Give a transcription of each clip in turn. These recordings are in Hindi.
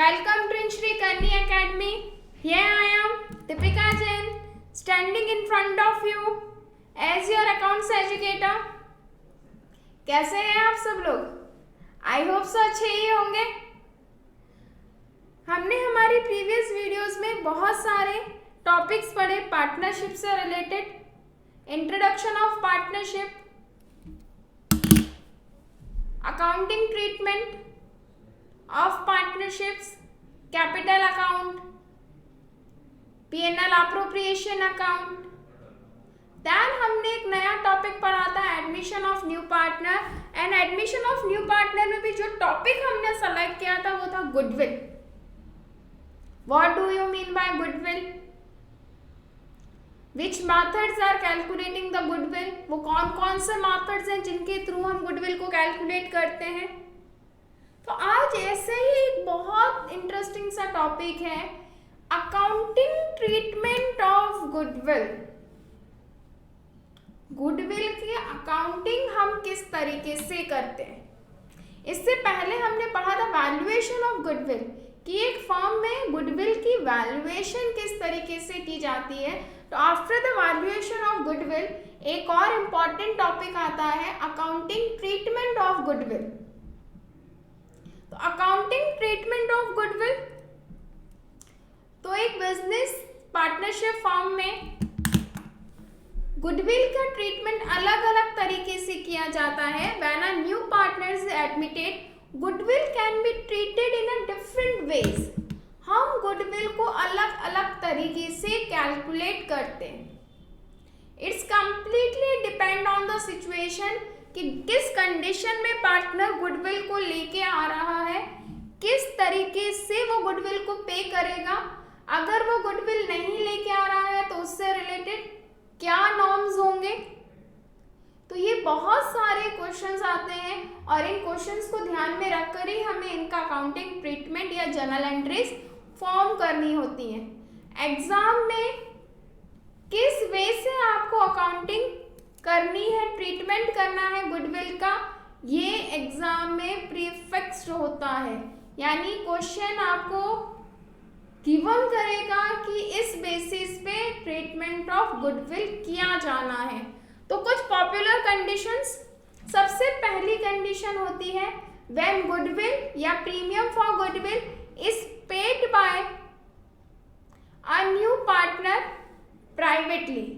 Welcome to Shri Kanni Academy. Here I am, Deepika Jain, standing in front of you as your accounts educator. कैसे हैं आप सब लोग? आई होप सो अच्छे ही होंगे. हमने हमारी प्रीवियस वीडियोस में बहुत सारे टॉपिक्स पढ़े पार्टनरशिप से related. Introduction of partnership, accounting treatment of partnerships, capital account, P&L appropriation account. Then हमने एक नया टॉपिक पढ़ा था admission of new partner. And admission of new partner में भी जो टॉपिक हमने सेलेक्ट किया था वो था goodwill. What do you mean by goodwill? Which methods are calculating the goodwill? वो कौन कौन से मेथड्स हैं जिनके थ्रू हम गुडविल को कैलकुलेट करते हैं. तो आज ऐसे ही एक बहुत इंटरेस्टिंग सा टॉपिक है accounting treatment of goodwill. Goodwill की अकाउंटिंग हम किस तरीके से करते हैं. इससे पहले हमने पढ़ा था वैल्यूएशन ऑफ गुडविल कि एक फर्म में गुडविल की वैल्यूएशन किस तरीके से की जाती है. तो after the valuation of goodwill एक और इम्पॉर्टेंट टॉपिक आता है अकाउंटिंग ट्रीटमेंट ऑफ गुडविल. तो अकाउंटिंग ट्रीटमेंट ऑफ गुडविल, तो एक बिजनेस पार्टनरशिप फर्म में गुडविल का ट्रीटमेंट अलग अलग तरीके से किया जाता है. When a new partner is admitted goodwill can be treated in a different ways. हम गुडविल को अलग अलग तरीके से कैलकुलेट करते हैं. It's completely depend on the situation कि किस कंडीशन में पार्टनर गुडविल को लेके आ रहा है, किस तरीके से वो गुडविल को पे करेगा. अगर वो गुडविल नहीं लेके आ रहा है तो उससे रिलेटेड क्या नॉर्म्स होंगे. तो ये बहुत सारे क्वेश्चंस आते हैं और इन क्वेश्चंस को ध्यान में रखकर ही हमें इनका अकाउंटिंग ट्रीटमेंट या जर्नल एंट्रीज फॉर्म करनी होती हैं. एग्जाम में किस वे से आपको अकाउंटिंग करनी है, ट्रीटमेंट करना है गुडविल का, ये एग्जाम में प्रीफिक्स्ड होता है. यानी क्वेश्चन आपको गिवन करेगा कि इस बेसिस पे ट्रीटमेंट ऑफ गुडविल किया जाना है. तो कुछ पॉपुलर कंडीशंस. सबसे पहली कंडीशन होती है व्हेन गुडविल या premium for goodwill is paid by a new partner privately.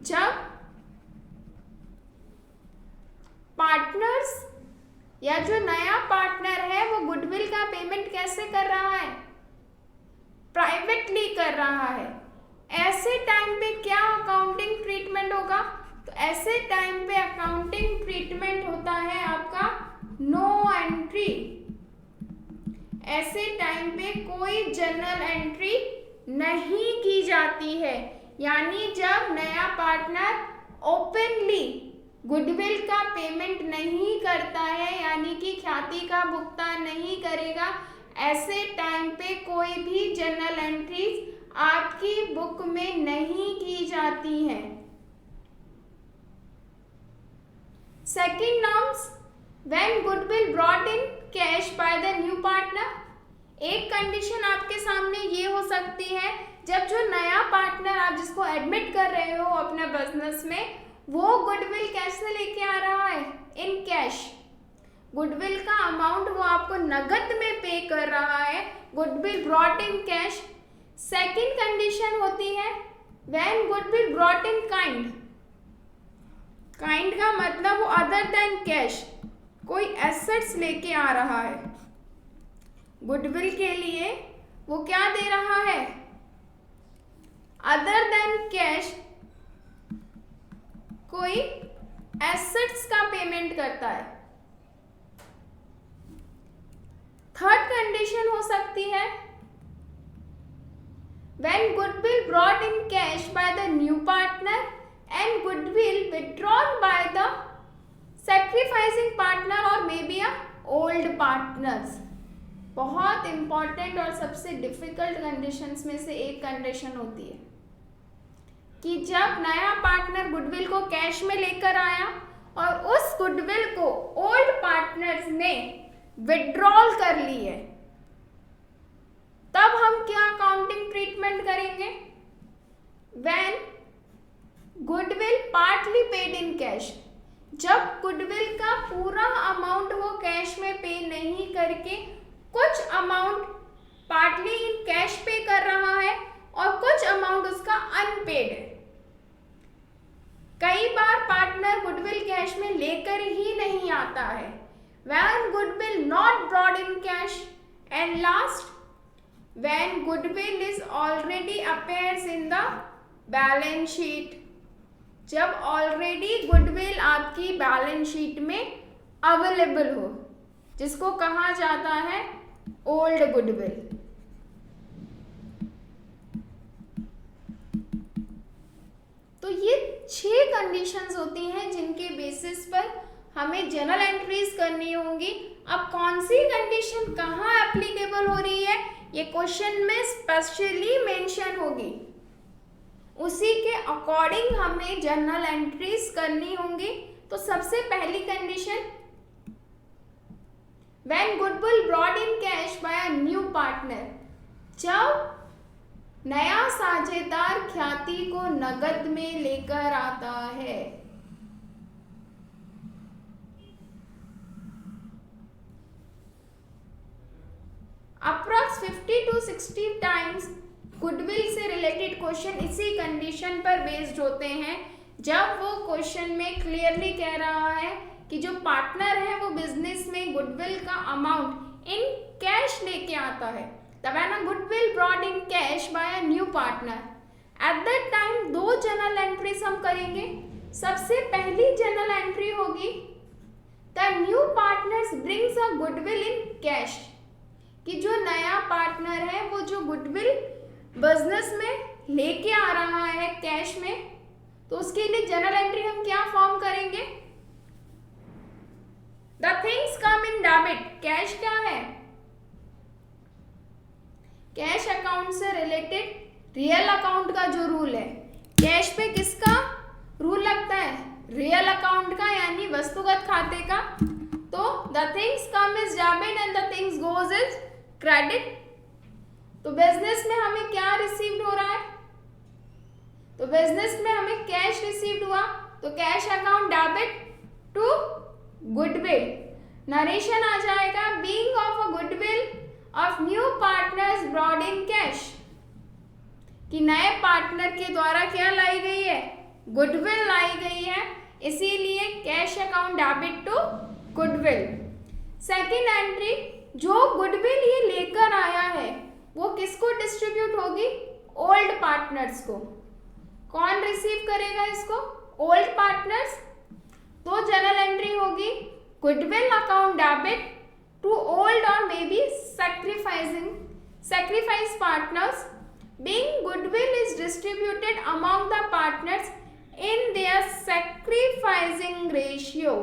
जब पार्टनर्स या जो नया पार्टनर है वो गुडविल का पेमेंट कैसे कर रहा है, प्राइवेटली कर रहा है. ऐसे टाइम पे क्या अकाउंटिंग ट्रीटमेंट होगा? तो ऐसे टाइम पे अकाउंटिंग ट्रीटमेंट होता है आपका नो एंट्री. ऐसे टाइम पे कोई जर्नल एंट्री नहीं की जाती है. यानी जब नया पार्टनर ओपनली गुडविल का पेमेंट नहीं करता है, यानी कि ख्याति का भुगतान नहीं करेगा, ऐसे टाइम पे कोई भी जर्नल एंट्रीज आपकी बुक में नहीं की जाती हैं. Second norms, when goodwill brought in cash by the new partner. एक कंडीशन आपके सामने ये हो सकती है जब जो नया पार्टनर आप जिसको एडमिट कर रहे हो अपने बिजनेस में, वो गुडविल कैसे लेके आ रहा है, इन कैश. गुडविल का अमाउंट वो आपको नगद में पे कर रहा है, goodwill brought in cash. Second condition होती है when goodwill brought in kind. Kind का मतलब वो अदर देन कैश, कोई एसेट्स लेके आ रहा है. गुडविल के लिए वो क्या दे रहा है, अदर देन कैश कोई एसेट्स का पेमेंट करता है. थर्ड कंडीशन हो सकती है when goodwill brought in cash by the new partner and goodwill withdrawn by the sacrificing partner or may be a old partners. बहुत इंपॉर्टेंट और सबसे डिफिकल्ट कंडीशंस में से एक कंडीशन होती है कि जब नया पार्टनर गुडविल को कैश में लेकर आया और उस गुडविल को ओल्ड पार्टनर्स ने विड्रॉल कर ली है, तब हम क्या अकाउंटिंग ट्रीटमेंट करेंगे? When goodwill partly paid in cash, जब गुडविल का पूरा अमाउंट वो कैश में पे नहीं करके कुछ अमाउंट पार्टली इन कैश पे कर रहा है और कुछ अमाउंट उसका अनपेड है। कई बार पार्टनर गुडविल कैश में लेकर ही नहीं आता है। When goodwill not brought in cash, and last when goodwill is already appears in the balance sheet, जब ऑलरेडी गुडविल आपकी बैलेंस शीट में अवेलेबल हो, जिसको कहा जाता है ओल्ड गुडविल। तो ये 6 कंडीशंस होती हैं जिनके बेसिस पर हमें जर्नल एंट्रीज करनी होंगी। अब कौन सी कंडीशन कहाँ एप्लीकेबल हो रही है, ये क्वेश्चन में स्पेशली मेंशन होगी, उसी के अकॉर्डिंग हमें जर्नल एंट्रीज करनी होंगी। तो सबसे पहली condition, when goodwill brought in cash bye a new partner, जब नया साझेदार ख्याति को नगद में लेकर आता है। अप्रॉक्स 50 to 60 टाइम्स गुडविल से रिलेटेड क्वेश्चन इसी कंडीशन पर बेस्ड होते हैं, जब वो क्वेश्चन में क्लियरली कह रहा है कि जो पार्टनर है वो बिजनेस में गुडविल का अमाउंट इन कैश लेके आता है। तब when a goodwill brought in cash by a new partner, at that time 2 journal entries हम करेंगे। सबसे पहली जर्नल एंट्री होगी the new partners brings a goodwill in cash, कि जो नया पार्टनर है वो जो गुडविल बिजनेस में लेके आ रहा है कैश में, तो उसके लिए जर्नल एंट्री हम क्या फॉर्म करेंगे? The things come in debit, cash क्या है? कैश अकाउंट से रिलेटेड रियल अकाउंट का जो रूल है, कैश पे किसका रूल लगता है? रियल अकाउंट का, यानी वस्तुगत खाते का। तो the things come is debit and the things goes is credit. तो बिजनेस में हमें क्या रिसीव्ड हो रहा है? तो बिजनेस में हमें कैश रिसीव्ड हुआ, तो cash account debit to goodwill. Narration आ जाएगा being of a goodwill of new partners brought in cash, कि नए पार्टनर के द्वारा क्या लाई गई है? गुडविल लाई गई है, इसीलिए cash account debit to goodwill. Second entry, जो गुडविल ये लेकर आया है वो किसको डिस्ट्रीब्यूट होगी? ओल्ड पार्टनर्स को। कौन रिसीव करेगा इसको? Old partners. तो जर्नल एंट्री होगी goodwill account debit to old or maybe sacrifice partners, being goodwill is distributed among the partners in their sacrificing ratio।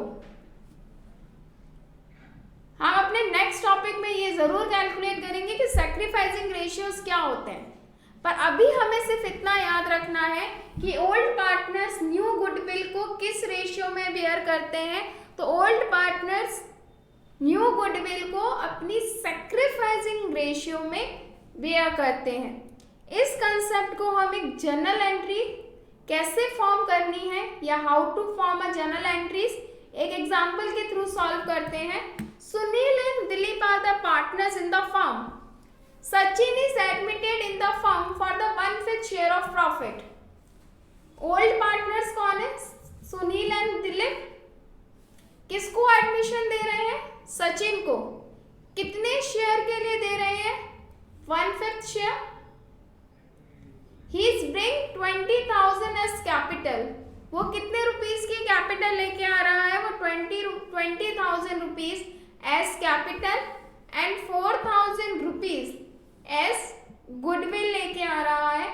हम अपने नेक्स्ट टॉपिक में ये जरूर कैलकुलेट करेंगे कि सैक्रिफाइसिंग रेशियोज क्या होते हैं, पर अभी हमें सिर्फ इतना याद रखना है कि ओल्ड पार्टनर्स न्यू गुडविल को किस रेशियो में बेयर करते हैं। तो ओल्ड पार्टनर्स न्यू गुडविल को अपनी सैक्रिफाइसिंग रेशियो में बेयर करते हैं। इस कंसेप्ट को हम एक जर्नल एंट्री कैसे फॉर्म करनी है या how to form a journal entries एक एग्जांपल के थ्रू सॉल्व करते हैं। Sunil and Dilip are the partners in the firm. Sachin is admitted in the firm for the 1/5 share of profit. Old partners कौन है? सुनील एंड दिलीप। किसको एडमिशन दे रहे हैं? सचिन को। कितने शेयर के लिए दे रहे हैं? 1/5 share. He is bring 20,000 as capital. वो कितने रुपीस की कैपिटल लेके आ रहा है? वो 20,000 rupees as capital and 4,000 rupees as goodwill लेके आ रहा है।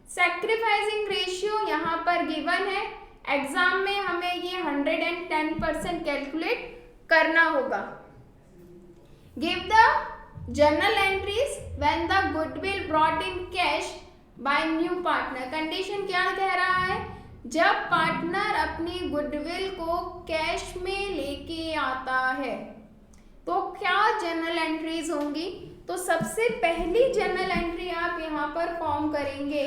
सैक्रिफाइसिंग रेशियो यहाँ पर गिवन है, एग्जाम में हमें ये 110% कैलकुलेट करना होगा। Give the journal entries when the goodwill brought in cash bye new partner. Condition क्या कह रहा है? जब पार्टनर अपनी गुडविल को कैश में लेके आता है। तो क्या जर्नल एंट्रीज होंगी? तो सबसे पहली जर्नल एंट्री आप यहां पर फॉर्म करेंगे,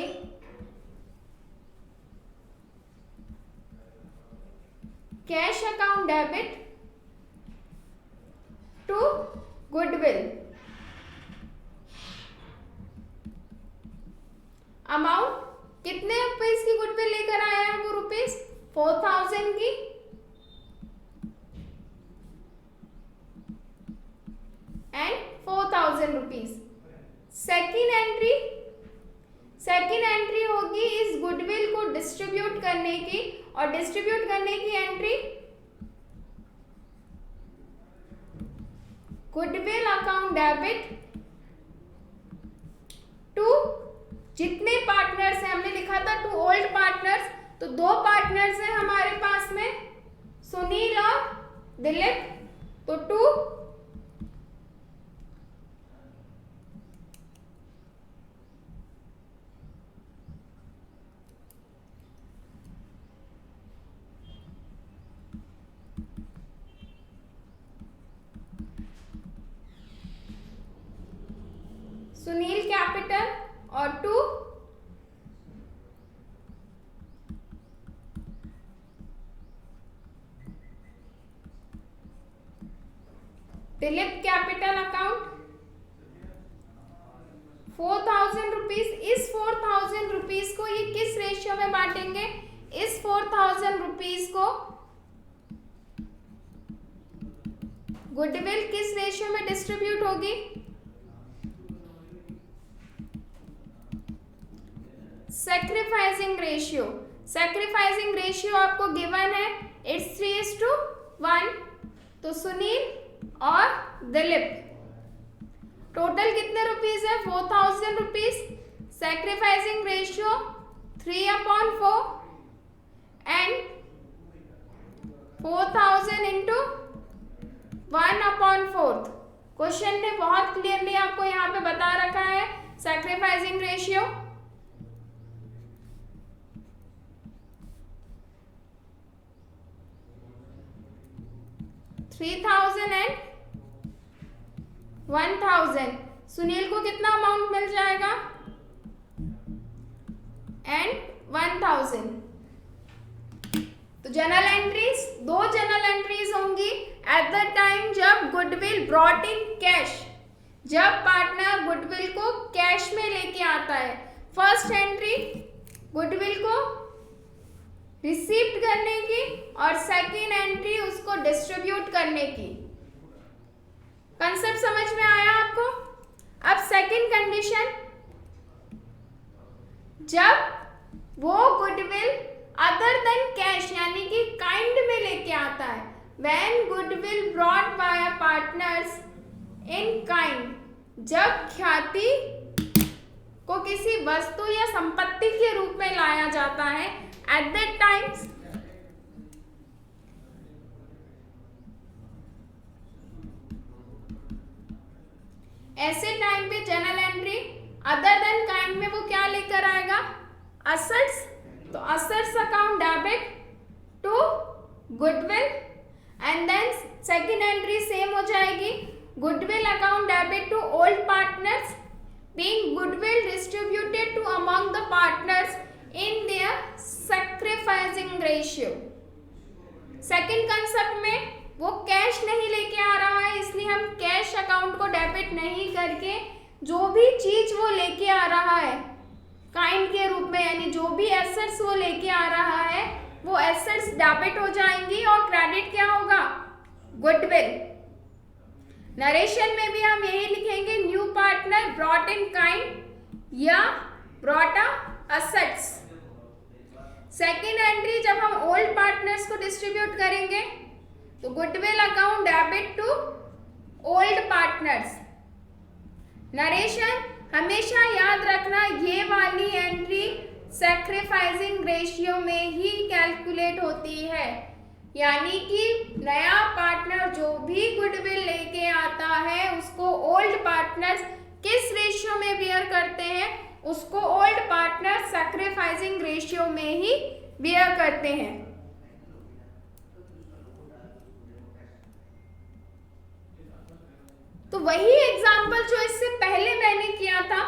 cash account debit to goodwill. Amount कितने रुपीज की गुडविल लेकर आया है वो? रुपीज 4000 की। And 4000 rupees. सेकेंड एंट्री होगी इस गुडविल को डिस्ट्रीब्यूट करने की, और डिस्ट्रीब्यूट करने की entry goodwill account debit to जितने पार्टनर्स हैं, हमने लिखा था टू ओल्ड पार्टनर्स, तो 2 पार्टनर्स हैं हमारे पास में, सुनील और दिलीप, तो 2 सुनील कैपिटल और 2 दिलीप कैपिटल अकाउंट 4000 रुपीज। इस 4000 रुपीज को ये किस रेशियो में बांटेंगे? इस 4000 रुपीज को गुडविल किस रेशियो में डिस्ट्रीब्यूट होगी? Sacrificing ratio. सैक्रिफाइसिंग रेशियो आपको गिवन है, इट्स 3:1। तो सुनील और दिलीप टोटल कितने रुपीज है? 4000 rupees. Sacrificing ratio 3/4 and 4000 into 1/4। Question ने बहुत क्लियरली आपको यहाँ पे बता रखा है सैक्रिफाइसिंग रेशियो। $3000 एंड 1000। सुनील को कितना अमाउंट मिल जाएगा? एंड 1000। तो जनरल एंट्रीज, 2 जनरल एंट्रीज होंगी एट द टाइम जब गुडविल ब्रॉट इन कैश, जब पार्टनर गुडविल को कैश में लेके आता है। फर्स्ट एंट्री गुडविल को रिसीव्ड करने की, और सेकेंड एंट्री उसको डिस्ट्रीब्यूट करने की। कंसेप्ट समझ में आया आपको? अब सेकेंड कंडीशन, जब वो गुडविल अदर देन कैश यानी कि काइंड में लेके आता है। When goodwill brought by partners in kind, जब ख्याति को किसी वस्तु या संपत्ति के रूप में लाया जाता है, एट दैट टाइम्स ऐसे टाइम पे general entry other than kind में वो क्या लेकर आएगा? असेट्स। तो assets account debit to goodwill, and then second entry same हो जाएगी, goodwill account debit to old partners being goodwill distributed to among the partners in their sacrificing ratio. Second concept में वो कैश नहीं लेके आ रहा है, इसलिए हम कैश अकाउंट को डेबिट नहीं करके जो भी चीज वो लेके आ रहा है काइंड के रूप में, यानी जो भी एसेट्स वो लेके आ रहा है वो एसेट्स डेबिट हो जाएंगी और क्रेडिट क्या होगा? गुडविल। नरेशन में भी हम यही लिखेंगे, new partner brought in kind या ब्रॉट असेट्स। सेकेंड एंट्री जब हम ओल्ड पार्टनर्स को डिस्ट्रीब्यूट करेंगे तो goodwill account debit to old partners. Narration हमेशा याद रखना, ये वाली एंट्री सैक्रिफाइसिंग रेशियो में ही कैलकुलेट होती है, यानी कि नया पार्टनर जो भी गुडविल लेके आता है उसको ओल्ड पार्टनर्स किस रेशियो में बियर करते हैं, उसको ओल्ड पार्टनर सैक्रिफाइसिंग रेशियो में ही बियर करते हैं। तो वही एग्जाम्पल जो इससे पहले मैंने किया था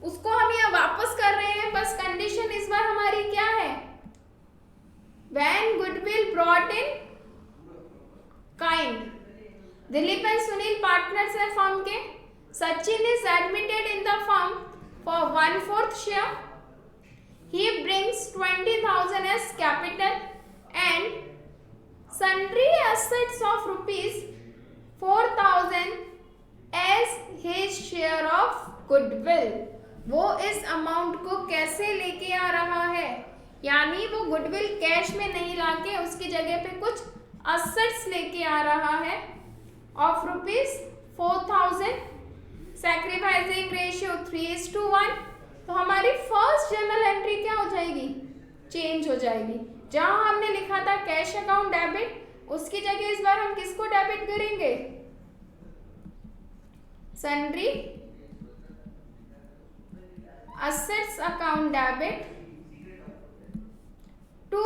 उसको हम यहाँ वापस कर रहे हैं, बस कंडीशन इस बार हमारी क्या है, when goodwill brought in kind. Dilip and Sunil partners है फर्म के। Sachin is admitted in the firm for 1/4 share. He brings 20,000 as capital and sundry assets of rupees 4,000 as his share of goodwill। वो इस अमाउंट को कैसे लेके आ रहा है, यानी वो गुडविल कैश में नहीं लाके उसकी जगह पे कुछ असेट्स लेके आ रहा है ऑफ रुपीज 4,000। Sacrificing ratio 3:1। तो हमारी फर्स्ट जर्नल एंट्री क्या हो जाएगी, चेंज हो जाएगी। जहां हमने लिखा था कैश अकाउंट डेबिट, उसकी जगह इस बार हम किसको डेबिट करेंगे, sundry assets account debit to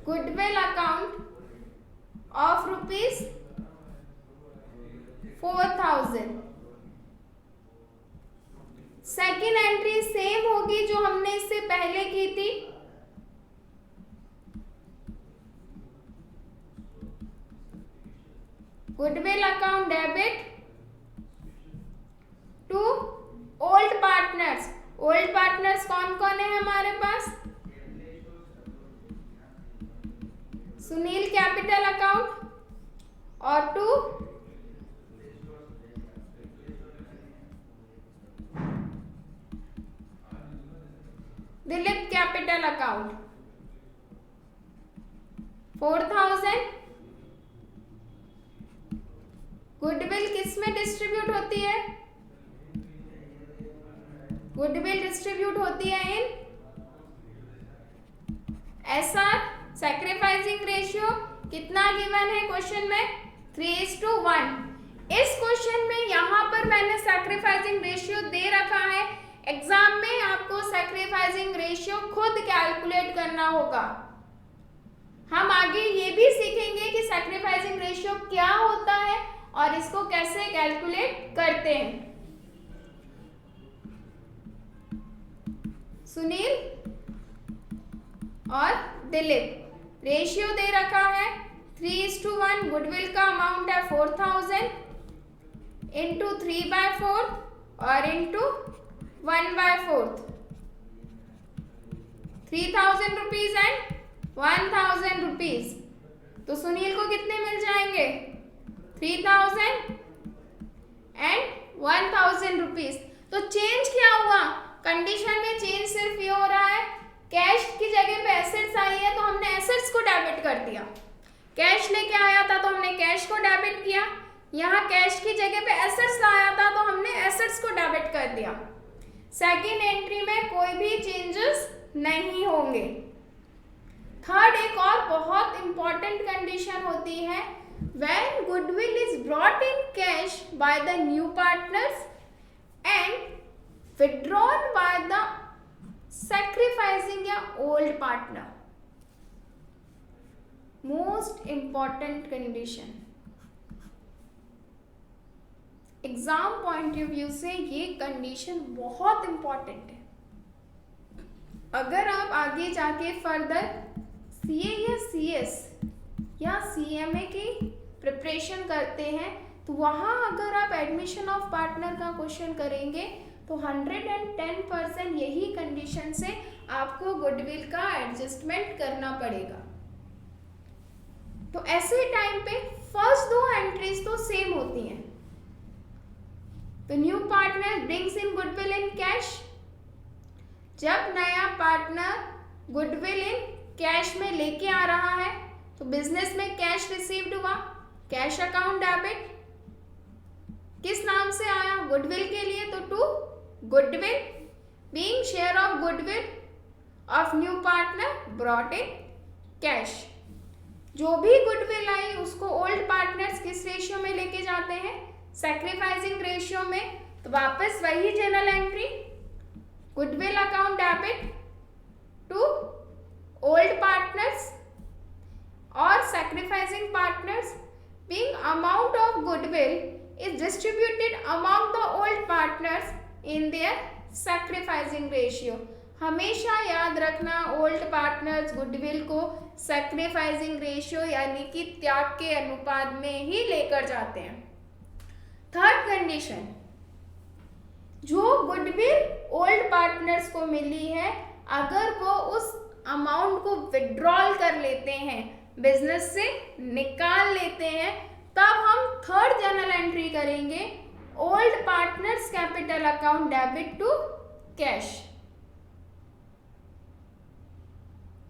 goodwill account of rupees 4,000। Second entry same होगी जो हमने इससे पहले की थी। Goodwill account debit to old partners. Old partners कौन कौन है हमारे पास, सुनील कैपिटल अकाउंट और to Dilip capital account. 4,000 goodwill किस में डिस्ट्रीब्यूट होती है, गुडविल डिस्ट्रीब्यूट होती है इन एसआर। सैक्रिफाइसिंग रेशियो कितना गिवन है क्वेश्चन में, 3:1। इस क्वेश्चन में यहां पर मैंने सैक्रिफाइसिंग रेशियो दे रखा है। एग्जाम में आपको सैक्रिफाइसिंग रेशियो खुद कैलकुलेट करना होगा। हम आगे ये भी सीखेंगे कि सैक्रिफाइसिंग रेशियो क्या होता है और इसको कैसे कैलकुलेट करते हैं। सुनील और दिलीप, रेशियो दे रखा है 3:1। गुडविल का अमाउंट है 4,000 इंटू 3/4 और इंटू 1/4। 3,000 rupees and 1,000 rupees. तो सुनील को कितने मिल जाएंगे, 3,000 एंड 1,000 रुपीज। तो चेंज क्या हुआ, कंडीशन में चेंज सिर्फ ये हो रहा है, कैश की जगह पे एसेट्स आई है तो हमने एसेट्स को डेबिट कर दिया। कैश लेके आया था तो हमने कैश को डेबिट किया, यहाँ कैश की जगह पे एसेट्स लाया था तो हमने एसेट्स को डेबिट कर दिया। सेकेंड एंट्री में कोई भी चेंजेस नहीं होंगे। थर्ड एक और बहुत इंपॉर्टेंट कंडीशन होती है, when goodwill is brought in cash by the new partners and withdrawn by the sacrificing या old partner. Most important condition, exam point of view से ये कंडीशन बहुत इंपॉर्टेंट है। अगर आप आगे जाके फर्दर सीए या सीएस या सीएमए की प्रिपरेशन करते हैं तो वहाँ अगर आप एडमिशन ऑफ पार्टनर का क्वेश्चन करेंगे तो 110% यही कंडीशन से आपको गुडविल का एडजस्टमेंट करना पड़ेगा। तो ऐसे टाइम पे फर्स्ट दो एंट्रीज तो सेम होती हैं। तो new partner brings in goodwill in cash. जब नया पार्टनर गुडविल इन कैश में लेके आ रहा है तो बिजनेस में कैश रिसीव्ड हुआ, कैश अकाउंट डेबिट किस नाम से आया, गुडविल के लिए, तो to goodwill being share of goodwill of new partner brought in cash. जो भी गुडविल आई उसको ओल्ड पार्टनर्स किस रेशियो में लेके जाते हैं, सैक्रिफाइसिंग रेशियो में। तो वापस वही journal entry, goodwill account debit to old partners और sacrificing partners, being amount of goodwill is distributed among the old partners in their sacrificing ratio. हमेशा याद रखना ओल्ड पार्टनर्स गुडविल को सैक्रिफाइसिंग रेशियो यानी कि त्याग के अनुपात में ही लेकर जाते हैं। थर्ड कंडीशन, जो गुडविल ओल्ड पार्टनर्स को मिली है अगर वो उस अमाउंट को विड्रॉल कर लेते हैं, बिजनेस से निकाल लेते हैं, तब हम थर्ड जर्नल एंट्री करेंगे old partners capital account debit to cash.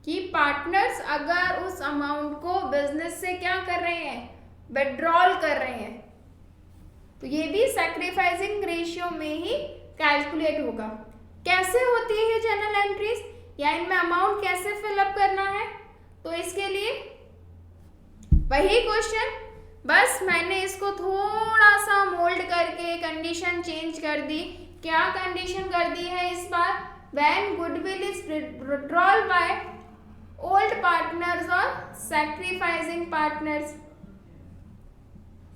कि पार्टनर्स अगर उस अमाउंट को बिजनेस से क्या कर रहे हैं, विड्रॉल कर रहे हैं, तो ये भी सैक्रिफाइसिंग रेशियो में ही कैलकुलेट होगा। कैसे होती है जर्नल एंट्रीज या इनमें अमाउंट कैसे फिलअप करना है, तो इसके लिए वही क्वेश्चन, बस मैंने इसको थोड़ा सा मोल्ड करके कंडीशन चेंज कर दी। क्या कंडीशन कर दी है इस बार, when goodwill is withdrawal by old partners और सैक्रिफाइसिंग पार्टनर्स,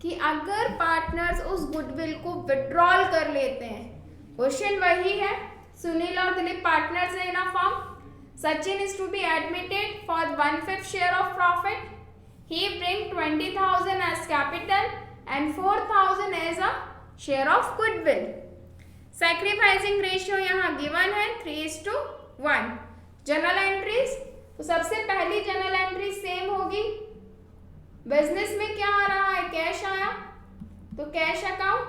कि अगर पार्टनर्स उस गुडविल को विड्रॉल कर लेते हैं। क्वेश्चन वही है, सुनील और दिलीप पार्टनर्स है in a firm, Sachin is to be admitted for 1/5 share of profit. He bring 20,000 as capital and 4,000 as a share of goodwill. Sacrificing ratio यहाँ given है 3:1. Journal entries, तो सबसे पहली जर्नल एंट्री सेम होगी। बिजनेस में क्या आ रहा है, कैश आया, तो cash account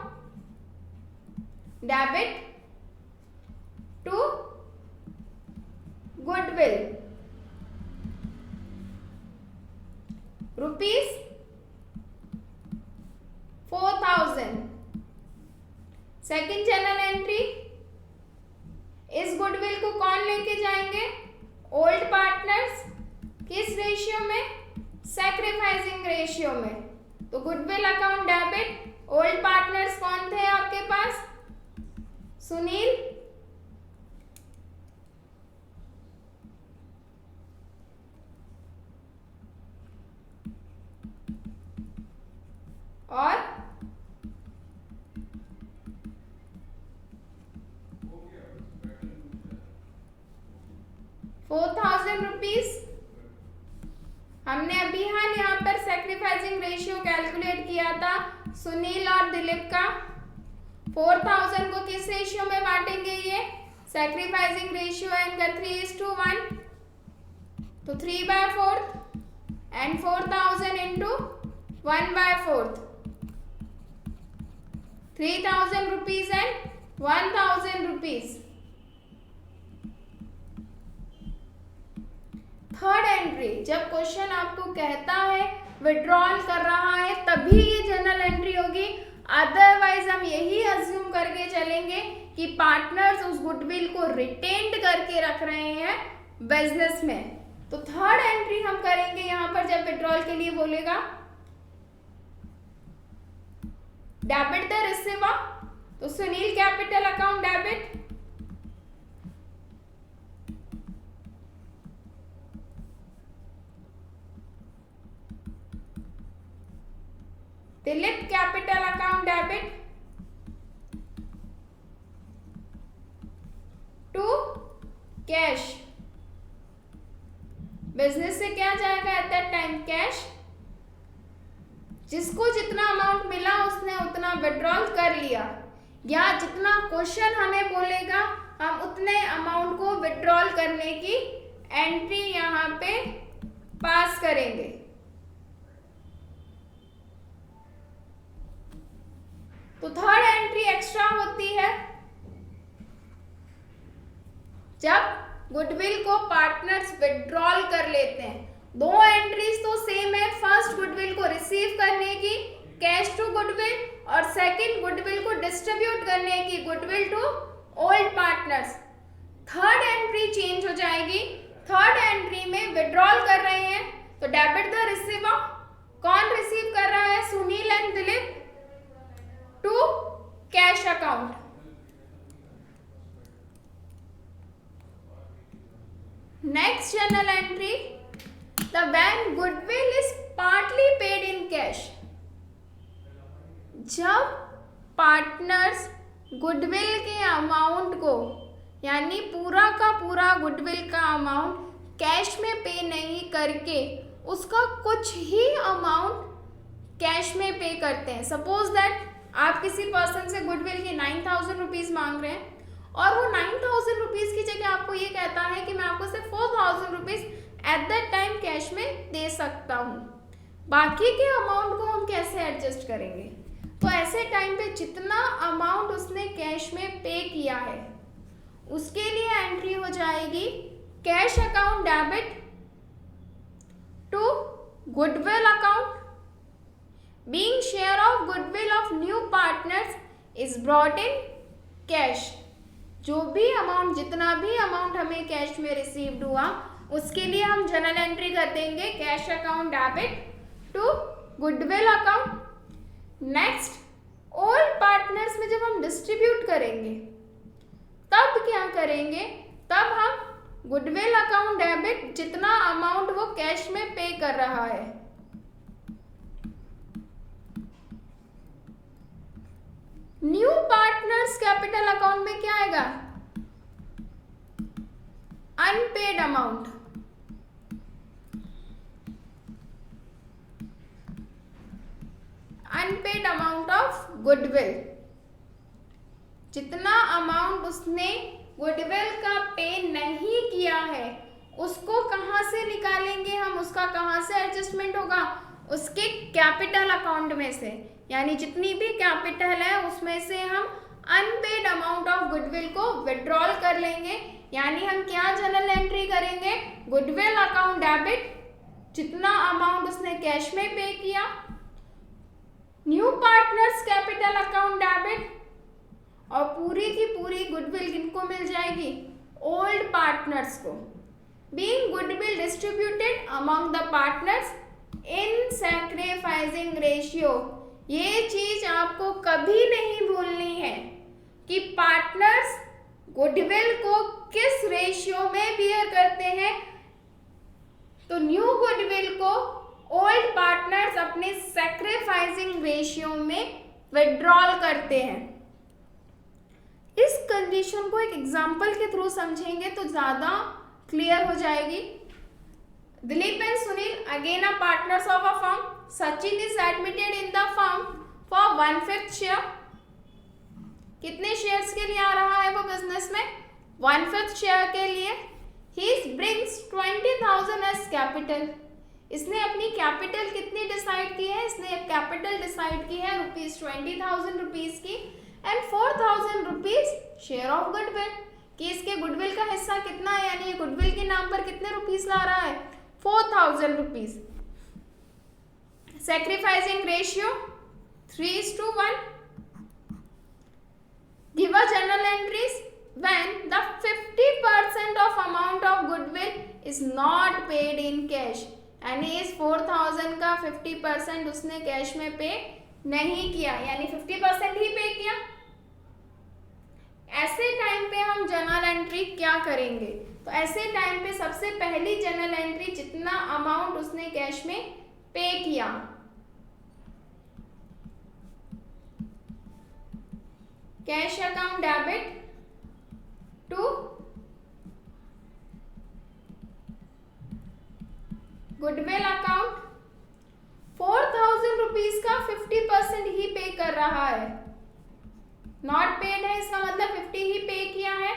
debit to goodwill rupees 4,000। Second journal entry, इस गुडविल को कौन लेके जाएंगे, ओल्ड पार्टनर्स, किस रेशियो में, सैक्रिफाइसिंग रेशियो में। तो goodwill account debit, old partners कौन थे आपके पास, सुनील और 4,000 रुपीज। हमने अभी यहाँ पर सैक्रिफाइसिंग रेशियो कैलकुलेट किया था सुनील और दिलीप का। 4,000 को किस रेशियो में बांटेंगे, ये सैक्रिफाइसिंग रेशियो है इनका 3:1, तो 3/4 and 4,000 into 1/4, 3,000 rupees and 1,000 rupees. Third entry, जब क्वेश्चन आपको कहता है विड्रॉल कर रहा है तभी ये जर्नल एंट्री होगी, अदरवाइज हम यही अज्यूम करके चलेंगे कि पार्टनर्स उस गुडविल को रिटेन्ड करके रख रहे हैं बिजनेस में। तो थर्ड एंट्री हम करेंगे यहाँ पर जब विड्रॉल के लिए बोलेगा, डेबिट द रिसीवर, तो Sunil capital account debit Dilip capital account debit to cash. Business से क्या जाएगा एट दैट टाइम, कैश। जिसको जितना अमाउंट मिला उसने उतना विड्रॉल कर लिया, या जितना क्वेश्चन हमें बोलेगा हम उतने अमाउंट को विड्रॉल करने की एंट्री यहाँ पे पास करेंगे। तो थर्ड एंट्री एक्स्ट्रा होती है जब गुडविल को पार्टनर्स विड्रॉल कर लेते हैं। दो एंट्रीज तो सेम है, फर्स्ट गुडविल को रिसीव करने की कैश टू गुडविल और सेकंड गुडविल को डिस्ट्रीब्यूट करने की goodwill to old partners. Third entry change हो जाएगी, थर्ड एंट्री में विड्रॉल कर रहे हैं तो डेबिट द रिसीवर, कौन रिसीव कर रहा है, Sunil and Dilip, to cash account. Next journal entry, the when goodwill is partly paid in cash. जब पार्टनर्स गुडविल के अमाउंट को, यानी पूरा का पूरा गुडविल का अमाउंट कैश में पे नहीं करके उसका कुछ ही अमाउंट कैश में पे करते हैं। सपोज दैट आप किसी पर्सन से गुडविल की 9,000 रुपीज़ मांग रहे हैं और वो 9,000 रुपीज़ की जगह आपको ये कहता है कि मैं आपको सिर्फ 4,000 rupees eight that time cash में दे सकता हूँ। बाकी के अमाउंट को हम कैसे एडजस्ट करेंगे? तो ऐसे टाइम पे जितना अमाउंट उसने कैश में पे किया है उसके लिए एंट्री हो जाएगी cash account debit to goodwill account. Being share of goodwill of new partners is brought in cash. जो भी अमाउंट, जितना भी अमाउंट हमें कैश में रिसीव्ड हुआ उसके लिए हम जर्नल एंट्री कर देंगे cash account debit to goodwill account. Next, old partners में जब हम डिस्ट्रीब्यूट करेंगे तब क्या करेंगे? तब हम गुडविल अकाउंट डेबिट जितना अमाउंट वो कैश में पे कर रहा है, न्यू पार्टनर्स कैपिटल अकाउंट में क्या आएगा? Unpaid amount. Unpaid amount of goodwill. जितना अमाउंट उसने गुडविल का पे नहीं किया है उसको कहाँ से निकालेंगे हम? उसका कहाँ से एडजस्टमेंट होगा? उसके कैपिटल अकाउंट में से, यानी जितनी भी कैपिटल है उसमें से हम अनपेड अमाउंट ऑफ गुडविल को विड्रॉल कर लेंगे। यानी हम क्या जर्नल एंट्री करेंगे? गुडविल अकाउंट डेबिट जितना अमाउंट उसने कैश में पे किया, new partners capital account debit, और पूरी की पूरी गुडविल किनको मिल जाएगी? ओल्ड पार्टनर्स को। Being goodwill distributed among the partners in sacrificing ratio. ये चीज आपको कभी नहीं भूलनी है कि पार्टनर्स गुडविल को किस रेशियो में बियर करते हैं। तो न्यू गुडविल को ओल्ड पार्टनर्स अपने सैक्रिफाइसिंग रेशियो में विड्रॉल करते हैं। इस कंडीशन को एक एग्जाम्पल के थ्रू समझेंगे तो ज्यादा क्लियर हो जाएगी। Dilip and Sunil again are partners of a firm. Sachin is admitted in the firm for 1/5 share. कितने शेयर्स के लिए आ रहा है वो बिजनेस में? 1/5 शेयर के लिए। He brings 20,000 as capital. इसने अपनी कैपिटल कितनी डिसाइड की है? इसने कैपिटल डिसाइड की है ₹20,000 रुपीज की and 4,000 rupees share of goodwill. कि इसके गुडविल का हिस्सा कितना है, यानी गुडविल के नाम पर कितने रुपीस ला रहा है? 4,000 rupees. Sacrificing ratio 3:1। Give a journal entries when the 50% of amount of goodwill is not paid in cash। यानी इस 4,000 का 50% उसने कैश में पे नहीं किया, यानी 50% ही पे किया। ऐसे टाइम पे हम जर्नल एंट्री क्या करेंगे? तो ऐसे टाइम पे सबसे पहली जर्नल एंट्री जितना अमाउंट उसने कैश में पे किया, cash account debit to goodwill account. 4,000 rupees का 50% ही पे कर रहा है। नॉट पेड है इसका मतलब 50 ही पे किया है।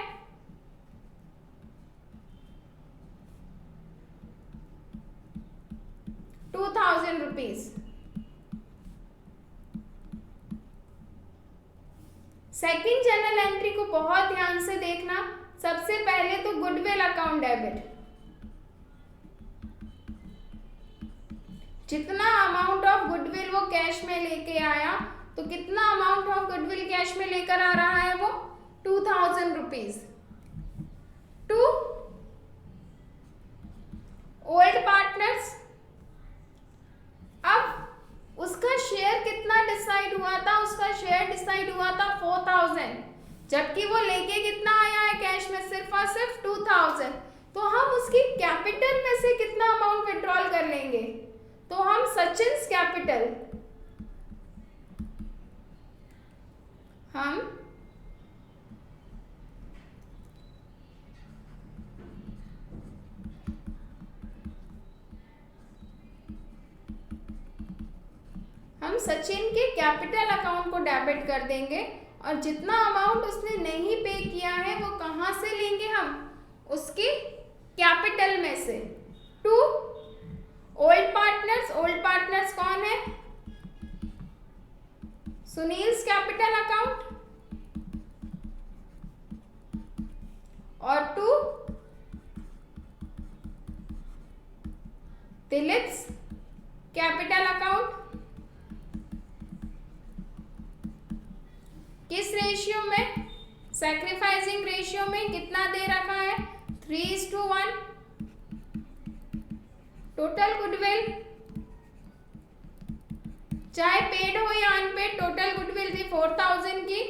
₹2,000। सेकेंड जर्नल एंट्री को बहुत ध्यान से देखना। सबसे पहले तो गुडविल अकाउंट डेबिट, जितना अमाउंट ऑफ गुडविल वो कैश में लेके आया, तो कितना अमाउंट ऑफ गुडविल कैश में लेकर आ रहा है वो? 2,000 रुपीज टू ओल्ड पार्टनर्स। अब उसका शेयर कितना डिसाइड हुआ था? उसका शेयर डिसाइड हुआ था जबकि वो लेके कितना आया है कैश में, सिर्फ और सिर्फ 2000। तो हम उसकी कैपिटल में से कितना अमाउंट विड्रॉल कर लेंगे, तो हम सचिन्स कैपिटल, हम सचिन के कैपिटल अकाउंट को डेबिट कर देंगे, और जितना अमाउंट उसने नहीं पे किया है वो कहां से लेंगे, हम उसके कैपिटल में से। To old partners, old partners कौन है, सुनील्स कैपिटल अकाउंट, और टू दिलीप्स कैपिटल अकाउंट। किस रेशियो में, सैक्रिफाइसिंग रेशियो में कितना दे रखा है, 3:1। टोटल गुडविल, चाहे पेड हो या अनपेड, टोटल गुडविल थी 4000 की,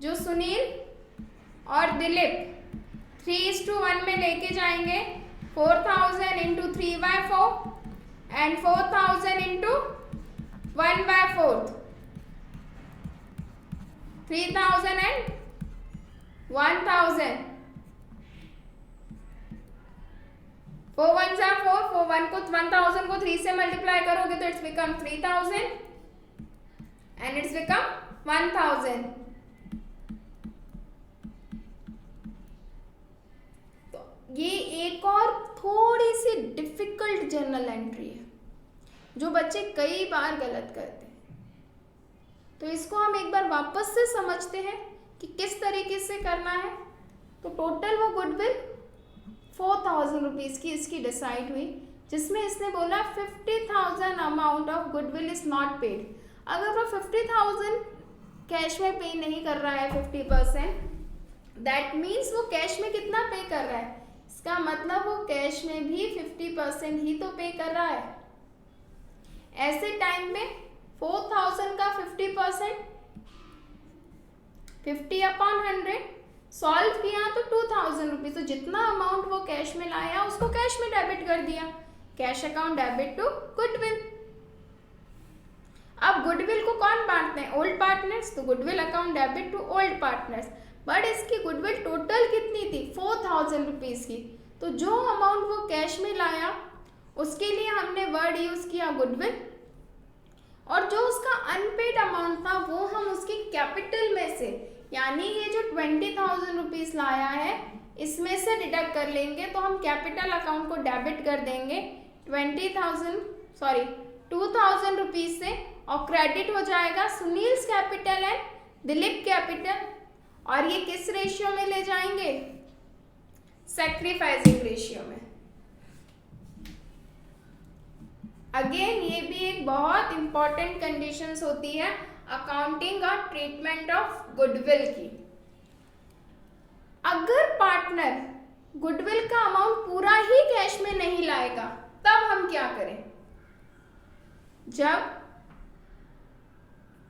जो सुनील और दिलीप 3:1 में लेके जाएंगे। 4000 इंटू 3/4 एंड 4000 इंटू 1/4, 3000 एंड 1000। 4 1 जा 4, 4 1 को 1000 को 3 से मल्टीप्लाई करोगे तो it's become 3000 and it's become 1000। तो ये एक और थोड़ी सी डिफिकल्ट जर्नल एंट्री है जो बच्चे कई बार गलत करते हैं, तो इसको हम एक बार वापस से समझते हैं कि किस तरीके से करना है। तो टोटल वो गुडविल 4000 रुपीज़ की इसकी डिसाइड हुई, जिसमें इसने बोला 50,000 amount of goodwill is not paid. अगर वो 50,000 कैश में पे नहीं कर रहा है 50%, दैट मीन्स वो कैश में कितना पे कर रहा है, इसका मतलब वो कैश में भी 50% ही तो पे कर रहा है। ऐसे टाइम में 4000 का 50%, 50/100 सॉल्व किया तो 2000 रुपीज, तो जितना अमाउंट वो कैश में लाया उसको कैश में डेबिट कर दिया, cash account debit to goodwill. अब गुडविल को कौन बांटते हैं, ओल्ड पार्टनर्स, तो goodwill account debit to old partners. But इसकी गुडविल टोटल कितनी थी, 4000 रुपीज की, तो जो अमाउंट वो कैश में लाया उसके लिए हमने वर्ड यूज किया गुडविल, और जो उसका अनपेड अमाउंट था वो हम उसकी कैपिटल में से, यानी ये जो 20,000 रुपीज लाया है इसमें से डिडक्ट कर लेंगे, तो हम कैपिटल अकाउंट को डेबिट कर देंगे 2,000 रुपीज से, और क्रेडिट हो जाएगा Sunil's capital and Dilip capital. और ये किस रेशियो में ले जाएंगे, सैक्रिफाइसिंग रेशियो में। अगेन ये भी एक बहुत इंपॉर्टेंट कंडीशंस होती है अकाउंटिंग और ट्रीटमेंट ऑफ गुडविल की। अगर पार्टनर गुडविल का अमाउंट पूरा ही कैश में नहीं लाएगा तब हम क्या करें, जब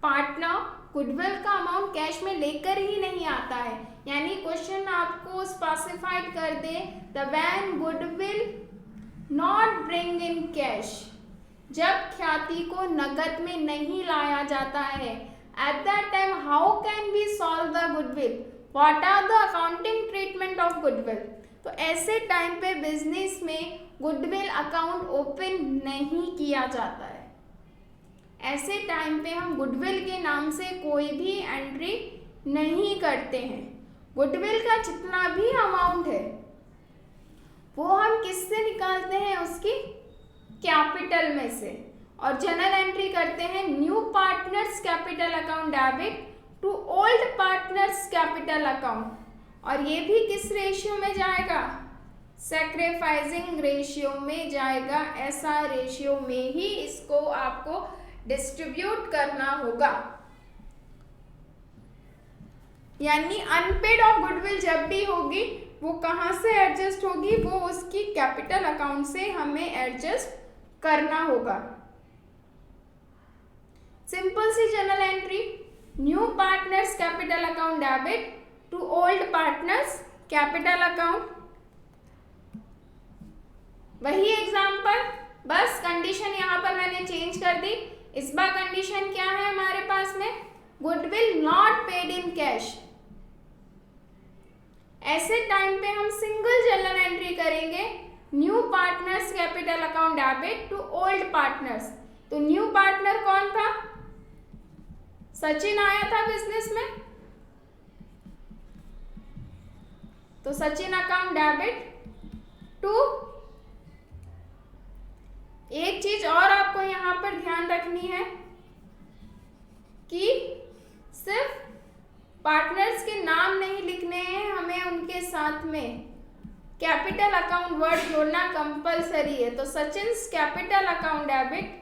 पार्टनर गुडविल का अमाउंट कैश में लेकर ही नहीं आता है, यानी क्वेश्चन आपको स्पेसिफाइड कर दे द when goodwill not bring in cash, जब ख्याति को नकद में नहीं लाया जाता है, at that time how can we solve the goodwill, what are the accounting treatment of goodwill. तो ऐसे टाइम पे बिजनेस में गुडविल अकाउंट ओपन नहीं किया जाता है, ऐसे टाइम पे हम गुडविल के नाम से कोई भी एंट्री नहीं करते हैं। गुडविल का जितना भी अमाउंट है वो हम किससे निकालते हैं, उसकी कैपिटल में से, और जनरल एंट्री करते हैं new partners capital account debit to old partners capital account, और ये भी किस रेशियो में जाएगा, सैक्रिफाइसिंग रेशियो में जाएगा। ऐसा रेशियो में ही इसको आपको डिस्ट्रीब्यूट करना होगा, यानी अनपेड ऑफ गुडविल जब भी होगी वो कहाँ से एडजस्ट होगी, वो उसकी कैपिटल अकाउंट से हमें एडजस्ट करना होगा। सिंपल सी general entry, new partners capital account debit to old partners capital account. वही एग्जाम्पल, बस कंडीशन यहाँ पर मैंने चेंज कर दी। इस बार कंडीशन क्या है हमारे पास में, goodwill not paid in cash. ऐसे टाइम पे हम सिंगल जर्नल एंट्री करेंगे, new partners capital account debit to old partners. तो न्यू पार्टनर कौन था, सचिन आया था बिजनेस में, तो सचिन अकाउंट डेबिट टू। एक चीज और आपको यहां पर ध्यान रखनी है कि सिर्फ पार्टनर्स के नाम नहीं लिखने हैं, हमें उनके साथ में कैपिटल अकाउंट वर्ड जोड़ना कंपलसरी है। तो Sachin's capital account debit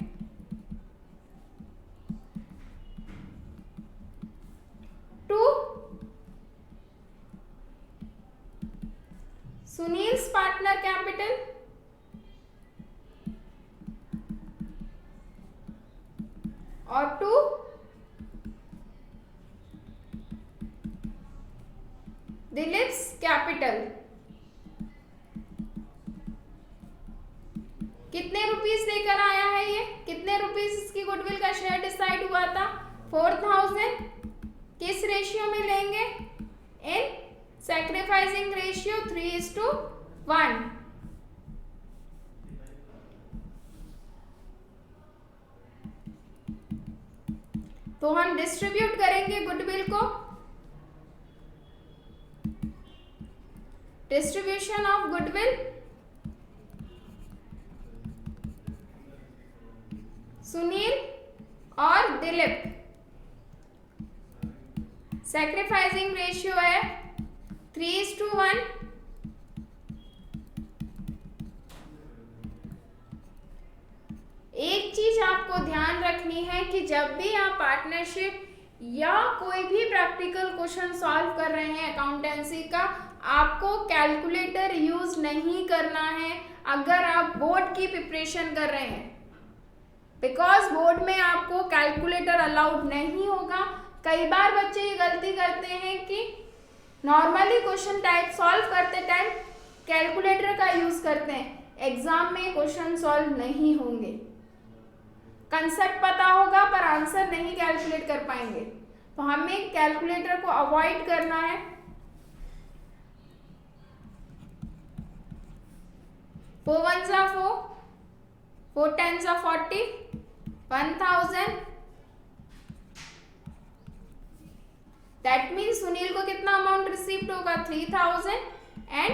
to Sunil's partner capital और टू दिलीप्स कैपिटल। कितने रुपीस देकर आया है ये, कितने रुपीस इसकी गुडविल का शेयर डिसाइड हुआ था, 4000। किस रेशियो में लेंगे, इन सैक्रिफाइसिंग रेशियो 3:1। तो हम डिस्ट्रीब्यूट करेंगे गुडविल को, डिस्ट्रीब्यूशन ऑफ गुडविल, सुनील और दिलीप। सैक्रिफाइसिंग रेशियो है 3:1। एक चीज आपको ध्यान रखनी है कि जब भी आप पार्टनरशिप या कोई भी प्रैक्टिकल क्वेश्चन सॉल्व कर रहे हैं अकाउंटेंसी का, आपको कैलकुलेटर यूज नहीं करना है अगर आप बोर्ड की प्रिपरेशन कर रहे हैं, बिकॉज बोर्ड में आपको कैलकुलेटर अलाउड नहीं होगा। कई बार बच्चे ये गलती करते हैं कि नॉर्मली क्वेश्चन टाइप सॉल्व करते टाइम कैलकुलेटर का यूज करते हैं, एग्जाम में क्वेश्चन सॉल्व नहीं होंगे। कंसेप्ट पता होगा पर आंसर नहीं कैलकुलेट कर पाएंगे, तो हमें कैलकुलेटर को अवॉइड करना है। 4 1 4, 4 10 40, 1000। दैट मीन्स सुनील को कितना अमाउंट रिसीव्ड होगा, 3000 एंड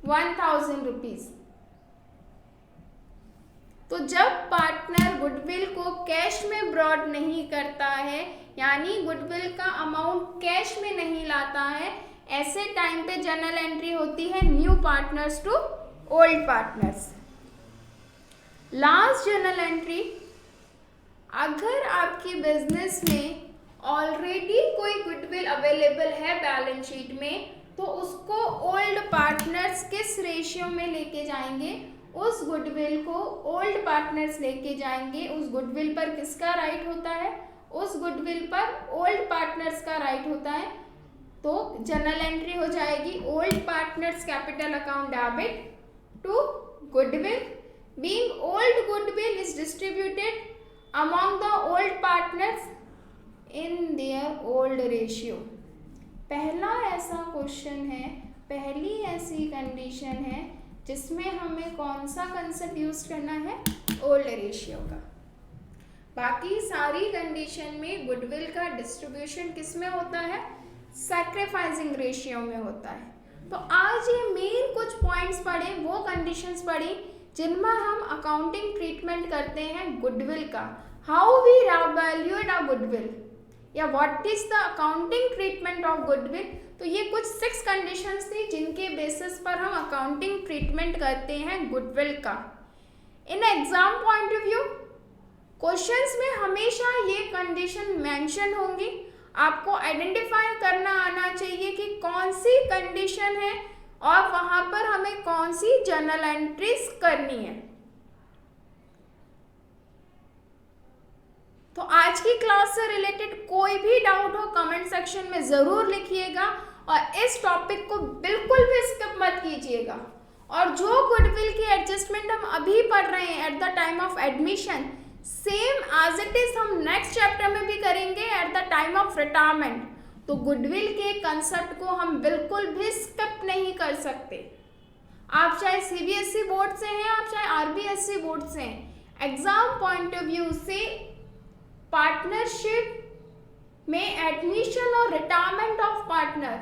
1000 रुपीज। तो जब पार्टनर गुडविल को कैश में ब्रॉड नहीं करता है, यानी गुडविल का अमाउंट कैश में नहीं लाता है, ऐसे टाइम पे जर्नल एंट्री होती है new partners to old partners. Last journal entry, अगर आपकी बिजनेस में ऑलरेडी कोई गुडविल अवेलेबल है बैलेंस शीट में, तो उसको ओल्ड पार्टनर्स किस रेशियो में लेके जाएंगे, उस गुडविल को ओल्ड पार्टनर्स लेके जाएंगे। उस गुडविल पर किसका राइट होता है, उस गुडविल पर ओल्ड पार्टनर्स का राइट होता है। तो जर्नल एंट्री हो जाएगी old partners capital account debit to goodwill, being old goodwill is distributed among the old partners in their old ratio. पहला ऐसा क्वेश्चन है, पहली ऐसी कंडीशन है जिसमें हमें कौन सा कंसेप्ट यूज करना है, ओल्ड रेशियो का। बाकी सारी कंडीशन में गुडविल का डिस्ट्रीब्यूशन किस में होता है, सैक्रिफाइसिंग रेशियो में होता है। तो आज ये मेन कुछ पॉइंट्स पढ़े, वो कंडीशंस पढ़ी जिनमें हम अकाउंटिंग ट्रीटमेंट करते हैं गुडविल का। How we valuate a goodwill या what is the accounting treatment of goodwill. तो ये कुछ 6 कंडीशंस थी जिनके बेसिस पर हम अकाउंटिंग ट्रीटमेंट करते हैं गुडविल का। In exam point of view questions में हमेशा ये कंडीशन मेंशन होंगी, आपको आइडेंटिफाई करना आना चाहिए कि कौन सी कंडीशन है और वहां पर हमें कौन सी जर्नल एंट्रीज करनी है। तो आज की क्लास से रिलेटेड कोई भी डाउट हो कमेंट सेक्शन में ज़रूर लिखिएगा और इस टॉपिक को बिल्कुल भी स्किप मत कीजिएगा। और जो गुडविल की एडजस्टमेंट हम अभी पढ़ रहे हैं at the time of admission, same as it is हम नेक्स्ट चैप्टर में भी करेंगे at the time of retirement. तो गुडविल के कंसेप्ट को हम बिल्कुल भी स्किप नहीं कर सकते। आप चाहे सीबीएसई बोर्ड से हैं, आप चाहे आरबीएसई बोर्ड से हैं, एग्जाम पॉइंट ऑफ व्यू से पार्टनरशिप में एडमिशन और रिटायरमेंट ऑफ पार्टनर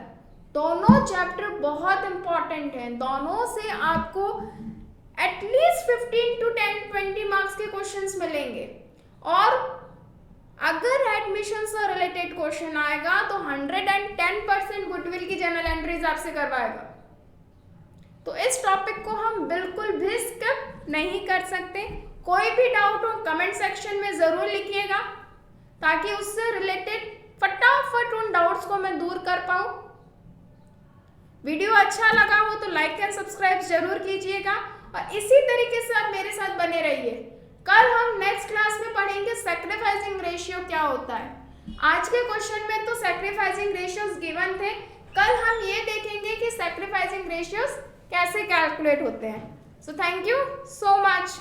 दोनों चैप्टर बहुत इंपॉर्टेंट हैं। दोनों से आपको एटलीस्ट 15 to 20 मार्क्स के क्वेश्चंस मिलेंगे। और अगर एडमिशन से रिलेटेड क्वेश्चन आएगा तो 110% गुडविल की जनरल एंट्रीज आपसे करवाएगा। तो इस टॉपिक को हम बिल्कुल भी स्किप नहीं कर सकते। कोई भी डाउट हो कमेंट सेक्शन में जरूर लिखिएगा, ताकि उससे रिलेटेड फटाफट उन डाउट्स को मैं दूर कर पाऊँ। वीडियो अच्छा लगा हो तो लाइक एंड सब्सक्राइब जरूर कीजिएगा, और इसी तरीके से आप मेरे साथ बने रहिए। कल हम नेक्स्ट क्लास में पढ़ेंगे सैक्रिफाइसिंग रेशियो क्या होता है। आज के क्वेश्चन में तो सैक्रिफाइसिंग रेशियोज गिवन थे, कल हम ये देखेंगे कि सैक्रिफाइसिंग रेशियोज कैसे कैलकुलेट होते हैं। So thank you so much.